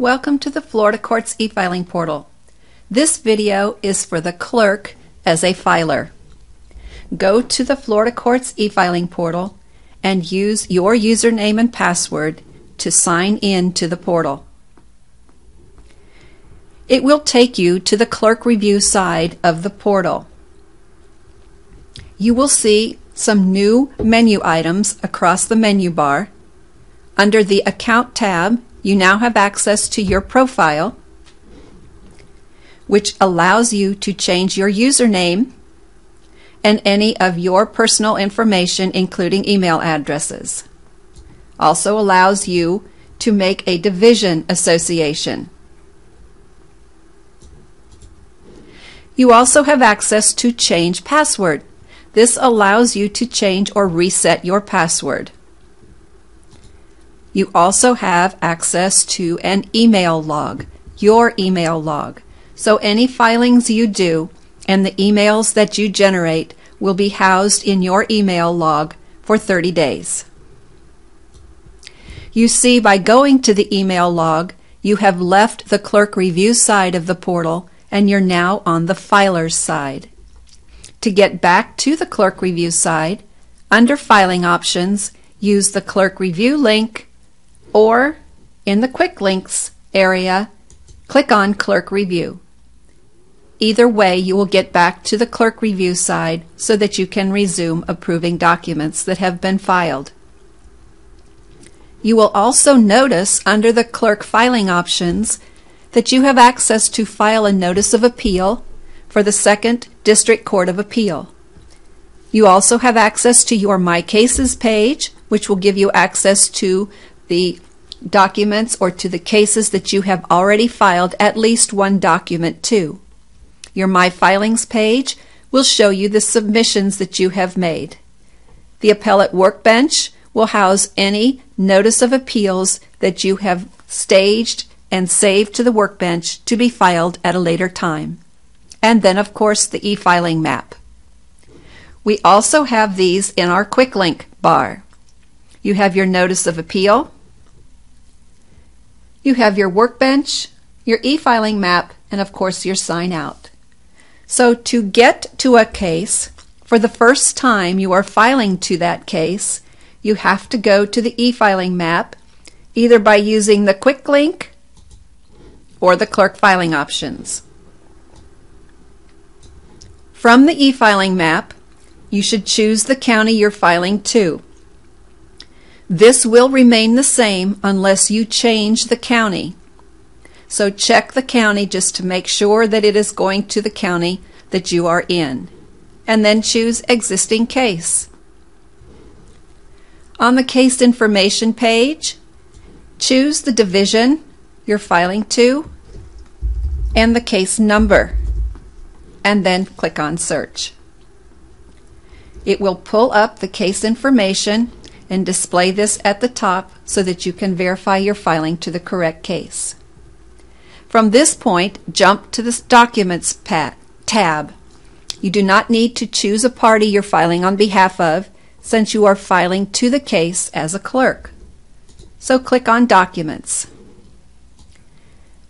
Welcome to the Florida Courts e-filing portal. This video is for the clerk as a filer. Go to the Florida Courts e-filing portal and use your username and password to sign in to the portal. It will take you to the clerk review side of the portal. You will see some new menu items across the menu bar. Under the Account tab, you now have access to your profile, which allows you to change your username and any of your personal information, including email addresses. Also allows you to make a division association. You also have access to change password. This allows you to change or reset your password. You also have access to an email log, your email log. So any filings you do and the emails that you generate will be housed in your email log for 30 days. You see, by going to the email log, you have left the clerk review side of the portal and you're now on the filer's side. To get back to the clerk review side, under filing options, use the clerk review link, or in the quick links area, click on clerk review. Either way, you will get back to the clerk review side so that you can resume approving documents that have been filed. You will also notice under the clerk filing options that you have access to file a notice of appeal for the 2nd District Court of Appeal. You also have access to your My Cases page, which will give you access to the documents or to the cases that you have already filed at least one document to. Your My Filings page will show you the submissions that you have made. The Appellate Workbench will house any notice of appeals that you have staged and saved to the workbench to be filed at a later time. And then, of course, the e-filing map. We also have these in our quick link bar. You have your notice of appeal, you have your workbench, your e-filing map, and of course your sign out. So to get to a case, for the first time you are filing to that case, you have to go to the e-filing map either by using the quick link or the clerk filing options. From the e-filing map, you should choose the county you're filing to. This will remain the same unless you change the county. So check the county just to make sure that it is going to the county that you are in. And then choose Existing Case. On the case information page, choose the division you're filing to and the case number, and then click on Search. It will pull up the case information and display this at the top so that you can verify your filing to the correct case. From this point, jump to the Documents tab. You do not need to choose a party you're filing on behalf of, since you are filing to the case as a clerk. So click on Documents.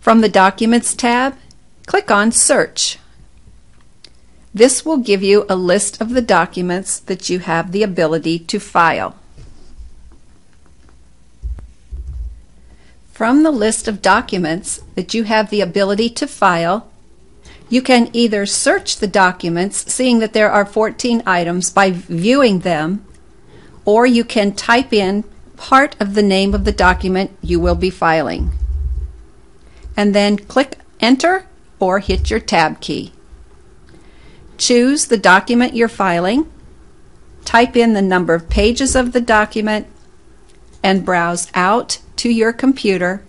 From the Documents tab, click on Search. This will give you a list of the documents that you have the ability to file. From the list of documents that you have the ability to file, you can either search the documents, seeing that there are 14 items, by viewing them, or you can type in part of the name of the document you will be filing, and then click Enter or hit your Tab key. Choose the document you're filing, type in the number of pages of the document, and browse out to your computer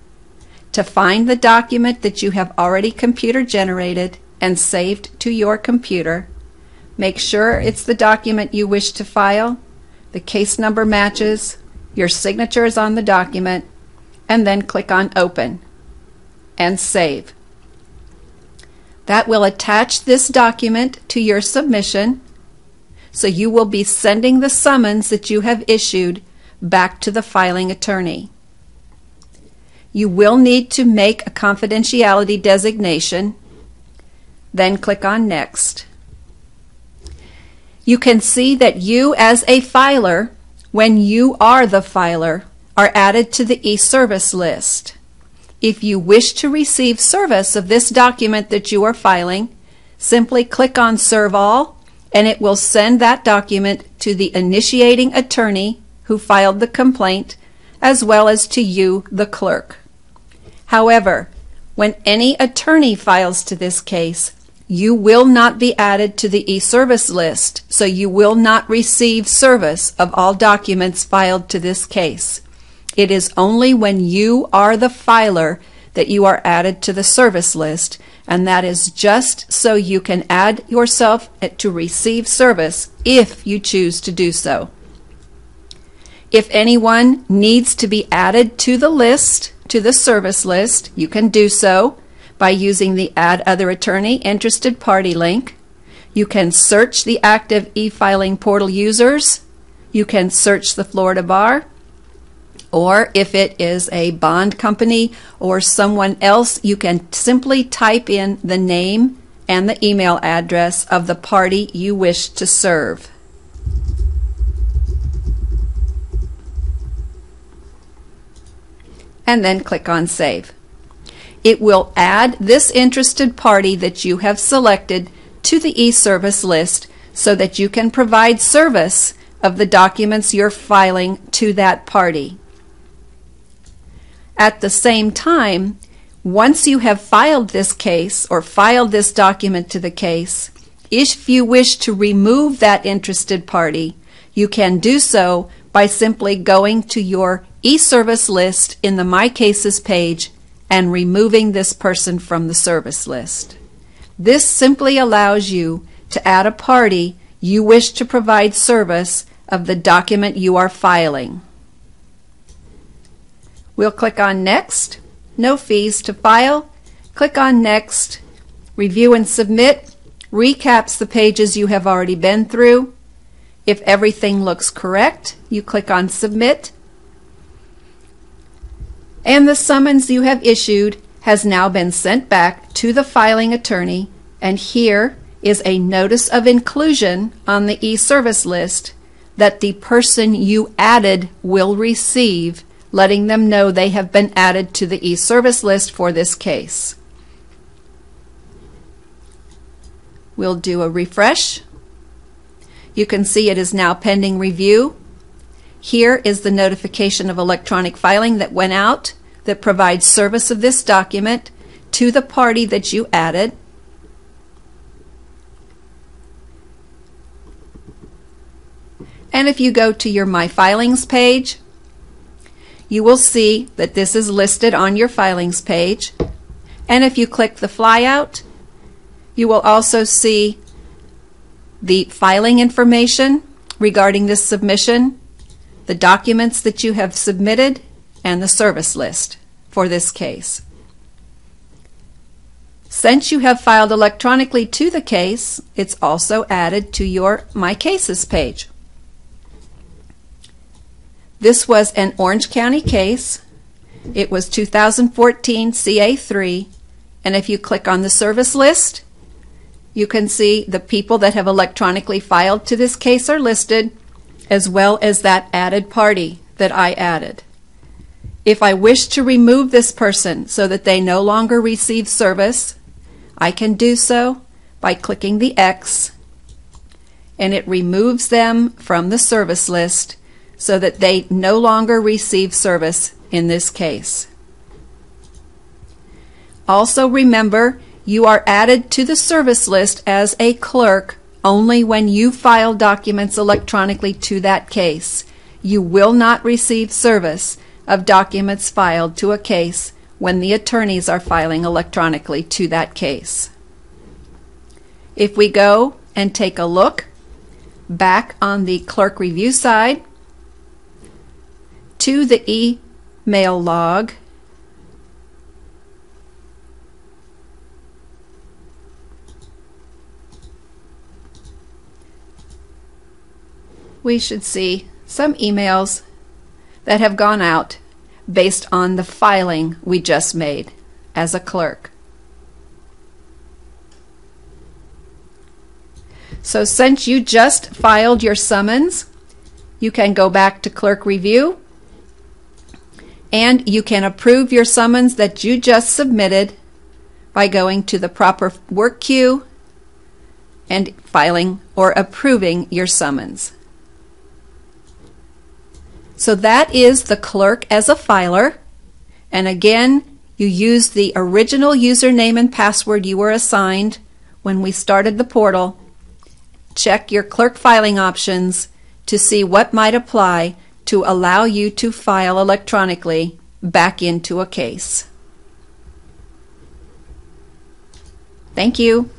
to find the document that you have already computer generated and saved to your computer. Make sure it's the document you wish to file, the case number matches, your signature is on the document, and then click on Open and Save. That will attach this document to your submission, so you will be sending the summons that you have issued back to the filing attorney. you will need to make a confidentiality designation. Then click on Next. You can see that you as a filer, when you are the filer, are added to the e-service list. If you wish to receive service of this document that you are filing, simply click on Serve All, and it will send that document to the initiating attorney who filed the complaint, as well as to you, the clerk. However, when any attorney files to this case, you will not be added to the e-service list, so you will not receive service of all documents filed to this case. It is only when you are the filer that you are added to the service list, and that is just so you can add yourself to receive service if you choose to do so. If anyone needs to be added to the list, to the service list, you can do so by using the Add Other Attorney Interested Party link. You can search the active e-filing portal users. You can search the Florida Bar. Or if it is a bond company or someone else, you can simply type in the name and the email address of the party you wish to serve. And then click on Save. It will add this interested party that you have selected to the e-service list so that you can provide service of the documents you're filing to that party. At the same time, once you have filed this case or filed this document to the case, if you wish to remove that interested party, you can do so by simply going to your e-service list in the My Cases page and removing this person from the service list. This simply allows you to add a party you wish to provide service of the document you are filing. We'll click on Next. No fees to file. Click on Next. Review and Submit recaps the pages you have already been through. If everything looks correct, you click on Submit. And the summons you have issued has now been sent back to the filing attorney, and here is a notice of inclusion on the e-service list that the person you added will receive, letting them know they have been added to the e-service list for this case. We'll do a refresh. You can see it is now pending review. Here is the notification of electronic filing that went out that provides service of this document to the party that you added. And if you go to your My Filings page, you will see that this is listed on your Filings page. And if you click the flyout, you will also see the filing information regarding this submission, the documents that you have submitted, and the service list for this case. Since you have filed electronically to the case, it's also added to your My Cases page. This was an Orange County case. It was 2014 CA3, and if you click on the service list, you can see the people that have electronically filed to this case are listed, as well as that added party that I added. If I wish to remove this person so that they no longer receive service, I can do so by clicking the X, and it removes them from the service list so that they no longer receive service in this case. Also remember, you are added to the service list as a clerk only when you file documents electronically to that case. You will not receive service of documents filed to a case when the attorneys are filing electronically to that case. If we go and take a look back on the clerk review side to the email log, we should see some emails that have gone out based on the filing we just made as a clerk. So since you just filed your summons, you can go back to Clerk Review and you can approve your summons that you just submitted by going to the proper work queue and filing or approving your summons. So that is the clerk as a filer, and again you use the original username and password you were assigned when we started the portal. Check your clerk filing options to see what might apply to allow you to file electronically back into a case. Thank you.